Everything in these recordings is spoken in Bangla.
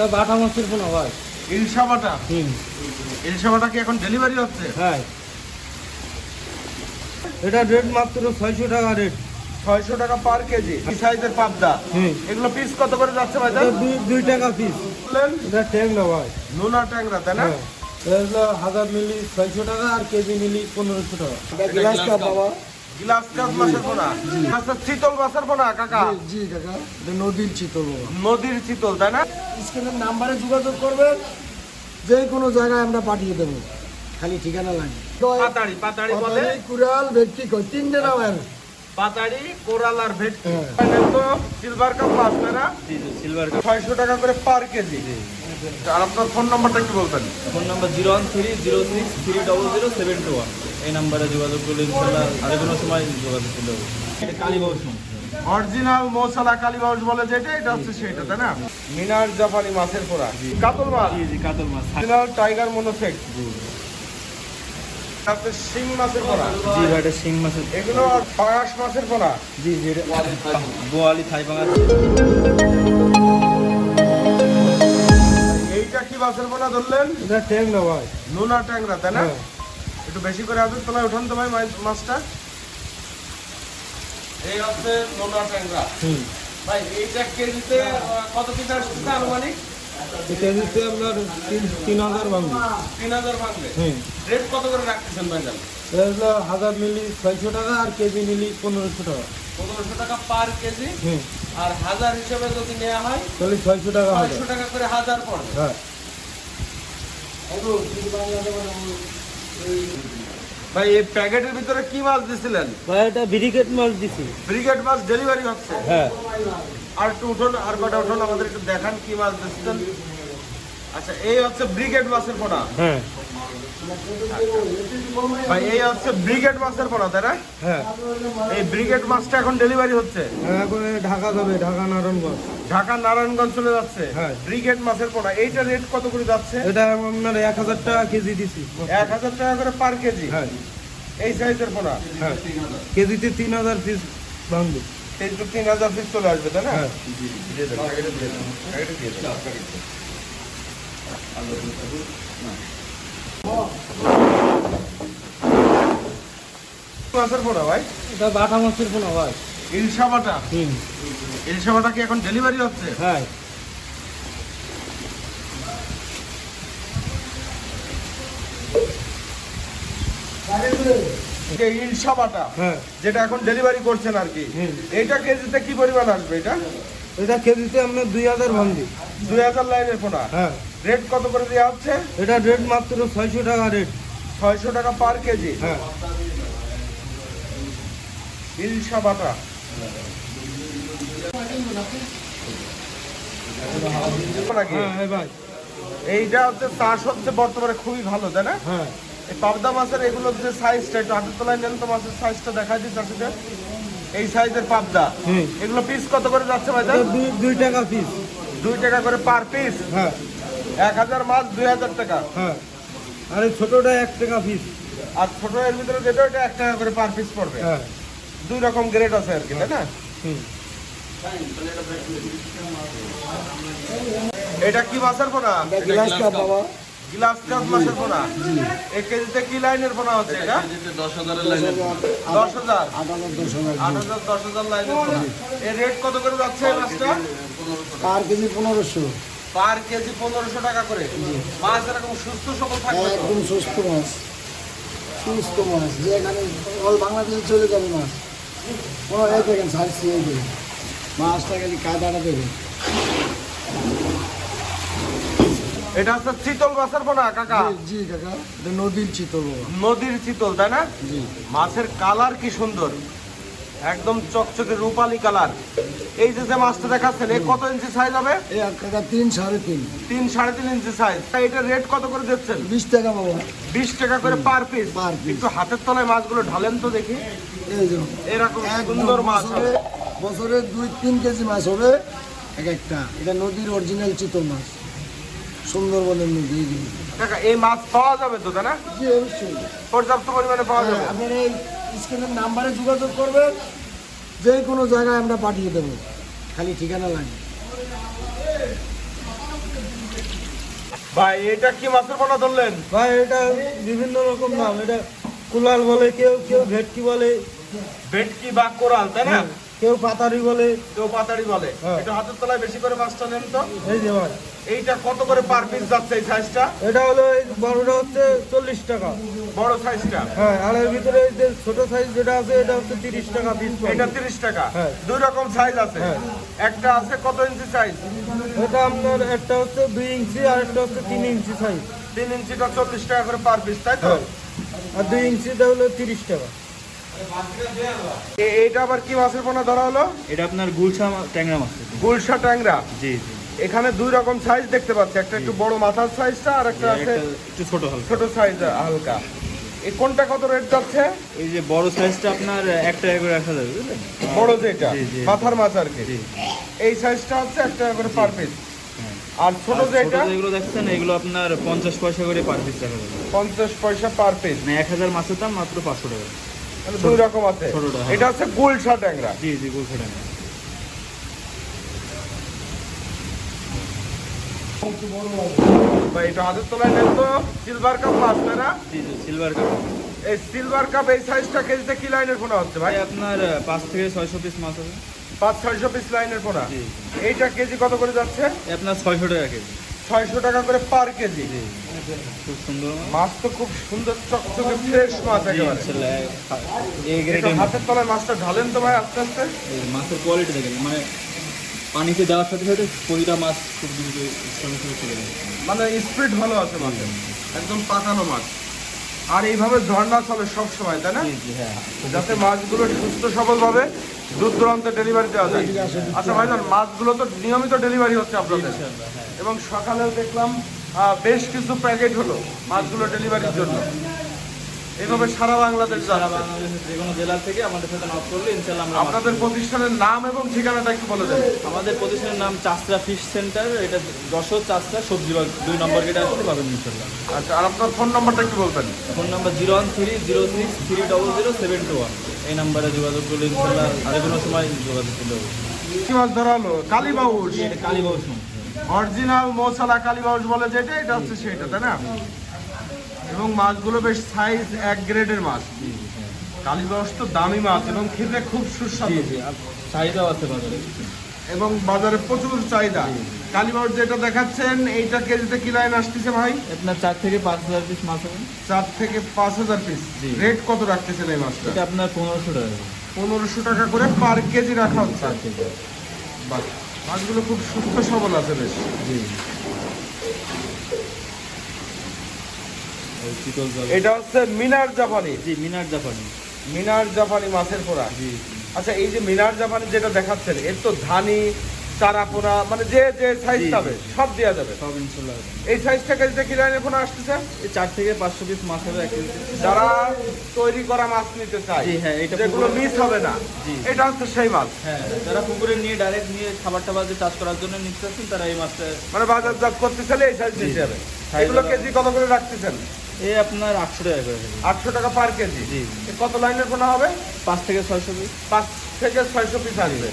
এটা বাটা মাছের পোনা ভাই। ইলশা বাটা। হুম। ইলশা বাটা কি এখন ডেলিভারি হচ্ছে? হ্যাঁ, এটা রেট মাত্র 600 টাকা রেট। 600 টাকা পার কেজি। এই সাইজের পাবদা। হুম। এগুলো পিস কত করে যাচ্ছে ভাই? এটা 2 টাকা পিস। এটা ট্যাংরা ভাই। নোনা ট্যাংরা তাই না? হ্যাঁ, এটা 1000 মিলি 600 টাকা আর কেজি মিলি 1500 টাকা। এটা গ্লাস কাপ বাবা। গ্লাস কাপ মাছের পোনা। আচ্ছা, চিতল মাছের পোনা কাকা? জি কাকা, এটা নদীর চিতল বাবা। নদীর চিতল তাই না? স্ক্রিনের নাম্বারে যোগাযোগ করবেন, যে কোনো জায়গায় আমরা পাঠিয়ে দেবো, খালি ঠিকানা লাগে। পাতাড়ি, পাতাড়ি বলে। কুড়াল ভেটকি কই তিনটে নাম আর পাতাড়ি, কোরাল আর ভেটকি। হ্যাঁ। তো সিলভার কাপ মাছ তাই না? জি জি, সিলভার কাপ। 600 টাকা করে পার কেজি। আর আপনার ফোন নাম্বারটা একটু বলবেন? Phone number 01306300721। এই নাম্বারে যোগাযোগ করলে ইনশাআল্লাহ যে কোনো সময় যোগাযোগ করতে হবে। এটা কালীবাউস মাছ। অরিজিনাল মশলা কালীবাউস বলে যেটা, এটা হচ্ছে সেটা তাই না? মিনার জাপানি মাছের পোড়া। কাতল মাছ। জি জি, কাতল মাছ। Original tiger মনোসেক। জি তারপরে শিং মাছের পোড়া। জি ভাই, এটা শিং মাছের। এগুলো আর পাঙাশ মাছের পোড়া। জি জি, এটা বোয়ালি থাই পাঙাশ। এইটা কি মাছের পোড়া ধরলেন? এটা ট্যাংরা ভাই। নোনা ট্যাংরা তাই না? হ্যাঁ। একটু বেশি করে হাতের তলায় উঠান তো ভাই মাছটা। এই হচ্ছে নোনা ট্যাংরা। হুম। ভাই এইটা কেজিতে কত পিস আসছে আনুমানিক? কেজিতে আপনার 3000 ভাঙবে। 3000 ভাঙবে। হুম। রেট কত করে রাখতেছেন ভাই? এটা 1000 মিলি 600 টাকা আর কেজি মিলি 1500 টাকা। 1500 টাকা পার কেজি। হুম। আর হাজার হিসেবে যদি নেওয়া হয় তাহলে 600 টাকা হবে। 600 টাকা করে হাজার পড়বে। হ্যাঁ। ভাই এই প্যাকেটের ভিতরে কি মাছ দিছিলেন? ভাই, এটা ব্রিগেড মাছ দিছি। ব্রিগেড মাছ ডেলিভারি হচ্ছে। হ্যাঁ। আর একটু উঠুন, আর কটা উঠুন, আমাদের একটু দেখান কি মাছ দিচ্ছেন। আচ্ছা, এই হচ্ছে ব্রিগেড মাছের পোনা। হ্যাঁ। ভাই এই হচ্ছে ব্রিগেড মাছের পোনা তাই না? হ্যাঁ। এই ব্রিগেড মাছটা এখন ডেলিভারি হচ্ছে। এখন ঢাকা যাবে, ঢাকা নারায়ণগঞ্জ। ঢাকা নারায়ণগঞ্জ চলে যাচ্ছে। হ্যাঁ। ব্রিগেড মাছের পোনা এইটা রেট কত করে যাচ্ছে? এটা আপনার 1000 টাকা কেজি দিছি। 1000 টাকা করে পার কেজি। হ্যাঁ। এই সাইজের পোনা। হ্যাঁ, কেজিতে 3000 পিস ভাঙবে। এই তো 3000 পিস চলে আসবে তাই না? হ্যাঁ। দিয়ে দেন, প্যাকেটে দিয়ে দেন, প্যাকেটে দিয়ে দেন। মাছের পোনা ভাই? এটা বাটা মাছের পোনা ভাই। ইলশা বাটা। হুম। ইলশা বাটা কি এখন ডেলিভারি হচ্ছে? হ্যাঁ। এই ইলশা বাটা হ্যাঁ। যেটা এখন ডেলিভারি করছেন আর কি, হুম। এইটা কেজিতে কি পরিমাণ আসবে? এটা এটা কেজিতে আপনার 2000 ভাঙবে। 2000 লাইনের পোনা। হ্যাঁ। রেট কত করে দেওয়া হচ্ছে? এটা রেট মাত্র 600 টাকা রেট। 600 টাকা পার কেজি। হ্যাঁ। ইলশা বাটা। নাকি? হ্যাঁ ভাই। এইটা হচ্ছে চাষ হচ্ছে বর্তমানে খুবই ভালো তাই না? হ্যাঁ। এই পাবদা মাছের এগুলোর যে সাইজটা, একটু হাতের তলায় নেন তো, মাছের সাইজটা দেখাই দিই চাষিদের। এই সাইজের পাবদা। হুম। এগুলো পিস কত করে যাচ্ছে ভাই? এটা 2 টাকা পিস। 2 টাকা করে পার পিস। হ্যাঁ। 1000 মাছ 2000 টাকা। হ্যাঁ। আর এই ছোটটা 1 টাকা পিস। আর ছোট এর ভিতরে যেটা, ওটা 1 টাকা করে পার পিস পড়বে। হ্যাঁ। 2 রকম গ্রেড আছে আর কি তাই না? হুম। এটা কি মাছের পোনা? গ্লাস কাপ বাবা। গ্লাস কাপ মাছের পোনা। এক কেজিতে কি লাইনের পোনা হচ্ছে এটা? 10,000 10,000। 10,000 10,000 লাইনের পোনা। এর রেট কত করে যাচ্ছে এই মাছটা? পার কেজি 1500। পার কেজি 1500 টাকা করে। মাছ এরকম সুস্থ সবল থাকবে তো? একদম সুস্থ মাছ, সুস্থ মাছ, যে এখানে অল বাংলাদেশে চলে যাবে মাছ। কোনো এই দেখেন সাইজ এই দেখেন, মাছটা খালি কাদাটা দেবেন। এটা হচ্ছে চিতল মাছের পোনা কাকা? জি কাকা, এটা নদীর চিতল বাবা। নদীর চিতল তাই না? জি। মাছের কালার কি সুন্দর, একদম চকচকে রূপালী কালার। এই যে মাছটা দেখাচ্ছেন, এই কত ইঞ্চি সাইজ হবে? এই কাকা 3 3.5। 3-3.5 ইঞ্চি সাইজ। এটা রেট কত করে দিচ্ছেন? 20 টাকা বাবা। 20 টাকা করে পার পিস। Per piece। একটু হাতের তলায় মাছগুলো ঢালেন তো দেখি। এই যে এরকম সুন্দর মাছ হবে। বছরে 2-3 কেজি মাছ হবে এক একটা। এটা নদীর অরিজিনাল চিতল মাছ, সুন্দরবনের নদী। কাকা এই মাছ পাওয়া যাবে তো তাই না? জি অবশ্যই। পর্যাপ্ত পরিমাণে পাওয়া যাবে। আপনার এই স্ক্রিনের নাম্বারে যোগাযোগ করবেন, যে কোনো জায়গায় আমরা পাঠিয়ে দেবো, খালি ঠিকানা লাগে। ভাই এটা কি মাছের পোনা ধরলেন? ভাই এটা বিভিন্ন রকম নাম, এটা কুলাল বলে, কেউ কেউ ভেটকি বলে, ভেটকি বা কোরাল, তাই না? কেউ পাতারি বলে, কেউ পাতাড়ি বলে। হ্যাঁ। এটা হাতের তলায় বেশি করে মাছটা নেন তো। এই যে ভাই এইটা কত করে পার পিস যাচ্ছে এই সাইজটা? এটা হলো এই বড়টা হচ্ছে 40 টাকা। বড় সাইজটা হ্যাঁ, আর এর ভিতরে এই যে ছোট সাইজ যেটা আছে এটা হচ্ছে 30 টাকা পিস। এটা 30 টাকা। হ্যাঁ। দুই রকম সাইজ আছে। হ্যাঁ। একটা আছে কত ইঞ্চি সাইজ? এটা আপনার একটা হচ্ছে 2 ইঞ্চি আর একটা হচ্ছে 3 ইঞ্চি সাইজ। 3 ইঞ্চিটা 40 টাকা করে পার পিস, তাই তো? হ্যাঁ, আর 2 ইঞ্চিটা হলো 30 টাকা। এইটা আবার কি মাছের পোনা ধরা হলো? এটা আপনার গুলশা ট্যাংরা মাছ। গুলশা ট্যাংরা। জি জি। এখানে দুই রকম সাইজ দেখতে পাচ্ছি, একটা একটু বড় মাথার সাইজটা আর একটা আছে একটু ছোট হালকা। ছোট সাইজ হালকা। এই কোনটা কত রেট যাচ্ছে? এই যে বড় সাইজটা আপনার 1 টাকা করে রাখা যাবে, বুঝলেন? বড় যেটা জি, জি। মাথার মাছ আর কি, জি। এই সাইজটা হচ্ছে 1 টাকা করে পার পিস। হ্যাঁ। আর ছোট আর ছোট যেটা যেগুলো দেখছেন এগুলো আপনার 50 পয়সা করে পার পিস রাখা যাবে। 50 পয়সা পার পিস। মানে 1000 মাছের দাম মাত্র 500 টাকা। মানে দুই রকম আছে। ছোটটা, হ্যাঁ। এটা হচ্ছে গুলশা ট্যাংরা। জি জি, গুলশা ট্যাংরা। ভাই এটা হাতের তলায় নেন তো, সিলভার কাপ মাছ, তাই না? জি জি, সিলভার কাপ। এই সিলভার কাপ এই সাইজটা কেজিতে কি লাইনের পোনা হচ্ছে ভাই? ভাই আপনার 5 থেকে 600 পিস মাছ হবে। 500-600 পিস লাইনের পোনা। জি। এইটা কেজি কত করে যাচ্ছে? এই আপনার 600 টাকা কেজি। 600 টাকা করে পার কেজি। জি, খুব সুন্দর মাছ। মাছ তো খুব সুন্দর চকচকে ফ্রেশ মাছ জি, একেবারে। ইনশাআল্লাহ এই একটু গ্রেডের মাছ। হাতের তলায় মাছটা ঢালেন তো ভাই আস্তে আস্তে। এই মাছের কোয়ালিটি দেখেন, মানে পানিতে দেওয়ার সাথে সাথে প্রতিটা মাছ খুব দ্রুত সঙ্গে সঙ্গে চলে যায়। মানে স্পিড ভালো আছে মাছের, একদম পাকানো মাছ। আর এইভাবে ঝর্ণা চলে সব সময়, তাই না? জি জি, হ্যাঁ। যাতে মাছগুলো সুস্থ সবল ভাবে দূর দূরান্তে ডেলিভারি দেওয়া যায়। আচ্ছা ভাইজান, মাছগুলো তো নিয়মিত ডেলিভারি হচ্ছে আপনাদের, ইনশাআল্লাহ, হ্যাঁ। এবং সকালেও দেখলাম বেশ কিছু প্যাকেট হলো মাছগুলো ডেলিভারির জন্য। এইভাবে সারা বাংলাদেশ সারা যাচ্ছে। বাংলাদেশের যে কোনো জেলা থেকে আমাদের সাথে নক করলে ইনশাআল্লাহ আমরা আপনাদের প্রতিষ্ঠানের নাম এবং ঠিকানাটা একটু বলে দেন। আমাদের প্রতিষ্ঠানের নাম চাষরা ফিশ সেন্টার। এটা যশোর চাষরা সবজি বাগ 2 নম্বর গেটে আসলে পাবেন ইনশাআল্লাহ। আচ্ছা, আর আপনার ফোন নাম্বারটা একটু বলবেন। Phone number 01306300721। এই নাম্বারে যোগাযোগ করলে ইনশাআল্লাহ যে কোনো সময় যোগাযোগ করলে হবে। কি মাছ ধরা হলো? কালীবাউস, এটা কালীবাউস মাছ। অরিজিনাল মশলা কালীবাউস বলে যেটা, এটা হচ্ছে সেটা, তাই না? এবং মাছগুলো বেশ সাইজ 1 গ্রেডের মাছ। কালীবাউস তো দামি মাছ এবং খেতে খুব সুস্বাদু, জি জি, আর চাহিদাও আছে বাজারে। এবং বাজারে প্রচুর চাহিদা। কালীবাউস যেটা দেখাচ্ছেন এইটা কেজিতে কি লাইন আসতেছে ভাই? আপনার 4 থেকে 5000 পিস মাছ হবে। 4 থেকে 5000 পিস। জি। রেট কত রাখতেছেন এই মাছটা? এটা আপনার 1500 টাকা। 1500 টাকা করে পার কেজি রাখা হচ্ছে। 4 কেজি। বাহ, মাছগুলো খুব সুস্থ সবল আছে বেশ। জি। এই চিতল জল। এটা হচ্ছে মিনার জাপানি। জি, মিনার জাপানি। মিনার জাপানি মাছের পোড়া। জি। আচ্ছা, এই যে মিনার জাপানি যেটা দেখাচ্ছেন, এর তো ধানি চারা পোনা মানে যে যে সাইজ জি, পাবে জি। সব দেওয়া যাবে। সব ইনশাআল্লাহ। এই সাইজটা কেজিতে কি লাইনের পোনা আসতেছে? এই 4 থেকে 500 পিস মাছ হবে 1 কেজি। যারা তৈরি করা মাছ নিতে চায়, জি, হ্যাঁ, এটা যেগুলো পুকুরে- মিস হবে না, জি। এটা হচ্ছে সেই মাছ। হ্যাঁ, যারা পুকুরে নিয়ে ডাইরেক্ট নিয়ে খাবার টাবার যে চাষ করার জন্য নিতে চাচ্ছেন তারা এই মাছটা। মানে বাজারজাত করতে চাইলে এই সাইজ নিতে হবে। সাইজ এগুলো হলো- কেজি কত করে রাখতেছেন? এই আপনার 800 টাকা করে হবে। 800 টাকা পার কেজি। জি। এ কত লাইনের পোনা হবে? 5 থেকে 600 পিস। 5 থেকে 600 পিস আসবে।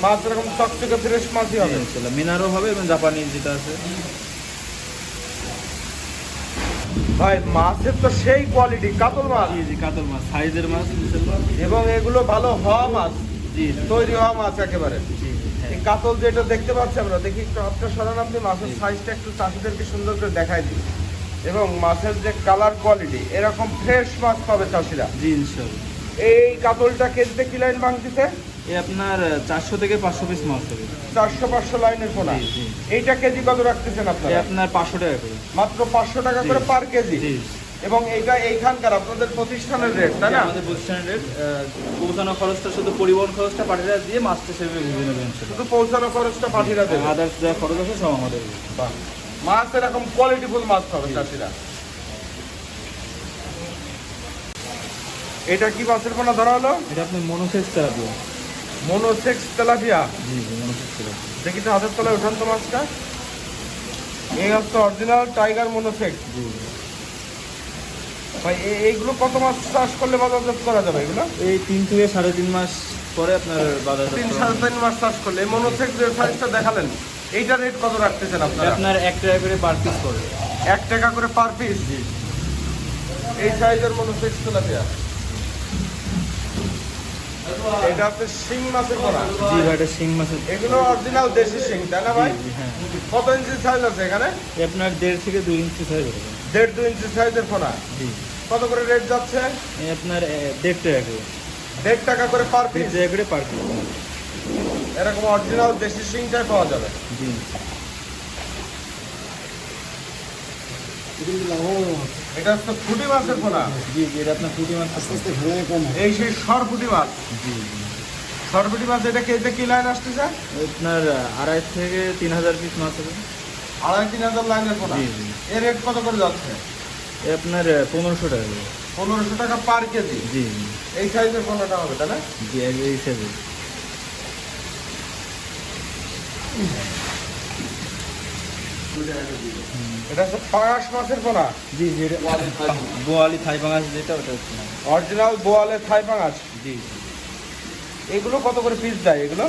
মাছ এরকম চকচকে ফ্রেশ মাছই হবে। ইনশাআল্লাহ মিনারও হবে এবং জাপানি যেটা আছে। ভাই মাছের তো সেই কোয়ালিটি, কাতল মাছ, জি জি, কাতল মাছ সাইজের মাছ ইনশাআল্লাহ। এবং এগুলো ভালো হওয়া মাছ, জি তৈরি হওয়া মাছ একেবারে। জি, হ্যাঁ। এই কাতল যেটা দেখতে পাচ্ছি আমরা, দেখি একটু হাতটা সরান আপনি, মাছের সাইজটা একটু চাষিদেরকে সুন্দর করে দেখাই দিই। এবং মাছের যে কালার কোয়ালিটি, এরকম ফ্রেশ মাছ পাবে চাষিরা। জি ইনশাআল্লাহ। এই কাতলটা কেজিতে কি লাইন ভাঙতেছে? এই আপনার 400 থেকে 500 পিস মাছ হবে। 400-500 লাইনের পোনা। জি, জি। এইটা কেজি কত রাখতেছেন এই আপনারা? আপনার 500 টাকা করে। মাত্র 500 টাকা করে জি। পার কেজি। জি। এবং এইটা এইখানকার আপনাদের প্রতিষ্ঠানের রেট, তাই না? আমাদের প্রতিষ্ঠানের রেট, পৌঁছানো খরচটা শুধু পরিবহন খরচটা পাঠিয়ে দিয়ে মাছটা সেভাবে বুঝে নেবে ইনশাআল্লাহ। শুধু পৌঁছানো খরচটা পাঠিয়ে দেবে। আদার্স যা খরচ আছে সব আমাদের। বাহ, মাছ এরকম কোয়ালিটিফুল মাছ পাবে চাষিরা। এটা কি মাছের পোনা ধরা হলো? এটা আপনি মনোসেক্স তেলাপিয়া। Monosex tilapia. জি জি, মনোসেক্স তেলাপিয়া। দেখি তো হাতের তলায় উঠান তো মাছটা। এই হচ্ছে অরিজিনাল টাইগার মনোসেক্স। জি। ভাই এইগুলো কত মাছ চাষ করলে বাজারজাত করা যাবে এগুলো? এই 3 থেকে 3.5 মাস পরে আপনার বাজার 3-3.5 মাস চাষ করলে। এই মনোসেক্স যে সাইজটা দেখালেন, এইটা রেট কত রাখতেছেন এটা আপনারা? আপনার 1 টাকা করে পার পিস পড়বে। 1 টাকা করে পার পিস। জি এই সাইজের মনোসেক্স তেলাপিয়া। এটা হচ্ছে শিং মাছের পোনা। জি ভাই, এটা শিং মাছের। এগুলো অরিজিনাল দেশি শিং, তাই না ভাই? জি, হ্যাঁ। কত ইঞ্চি সাইজ আছে এখানে? এ আপনার 1.5 থেকে 2 ইঞ্চি সাইজ হবে। 1.5-2 ইঞ্চি সাইজের পোনা। জি, কত করে রেট যাচ্ছে? এ আপনার 1.5 টাকা করে। 1.5 টাকা করে পার 1.5 পিস। টাকা করে পার পিস। এরকম অরিজিনাল দেশি শিংটাই পাওয়া যাবে। জি এগুলো লাভবান মাছ। এটা হচ্ছে ফুটি মাছের পোনা। জি জি, এটা আপনার পুঁটি মাছ। আস্তে আস্তে খেলায় কমে। এই সেই সরপুটি মাছ। জি জি, সরপুটি মাছ এটা কেজিতে কি লাইন আসতেছে? আপনার 2.5 থেকে 3,000 পিস মাছ হবে। 2,500-3,000 লাইনের পোনা। জি, জি। এর রেট কত করে যাচ্ছে? এ আপনার 1500 টাকা করে। 1500 টাকা পার কেজি। জি জি এই সাইজের পোনাটা হবে, তাই না? জি, এই হিসাবে। এটা হচ্ছে পাঙাশ মাছের পোনা। জি জি, এটা বোয়ালি থাই পাঙাশ যেটা, ওটা হচ্ছে না। অরিজিনাল বোয়ালের থাই পাঙাশ। জি জি, এগুলো কত করে পিস দেয় এগুলো?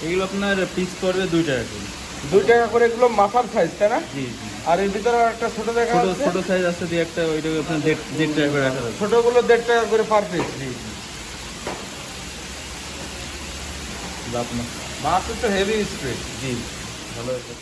এগুলো আপনার পিস পড়বে 2 টাকা করে। 2 টাকা করে এগুলো মাথার সাইজ, তাই না? জি জি, আর এর ভিতরে একটা ছোট দেখা ছোট যাচ্ছে। ছোট সাইজ আছে দিয়ে একটা, ওইটাকে আপনার 1.5 টাকা করে রাখা যাবে। ছোটগুলো 1.5 টাকা করে পার পিস। জি জি, আপনার। মাছ তো হেভি স্প্রে। জি, ভালো আছে।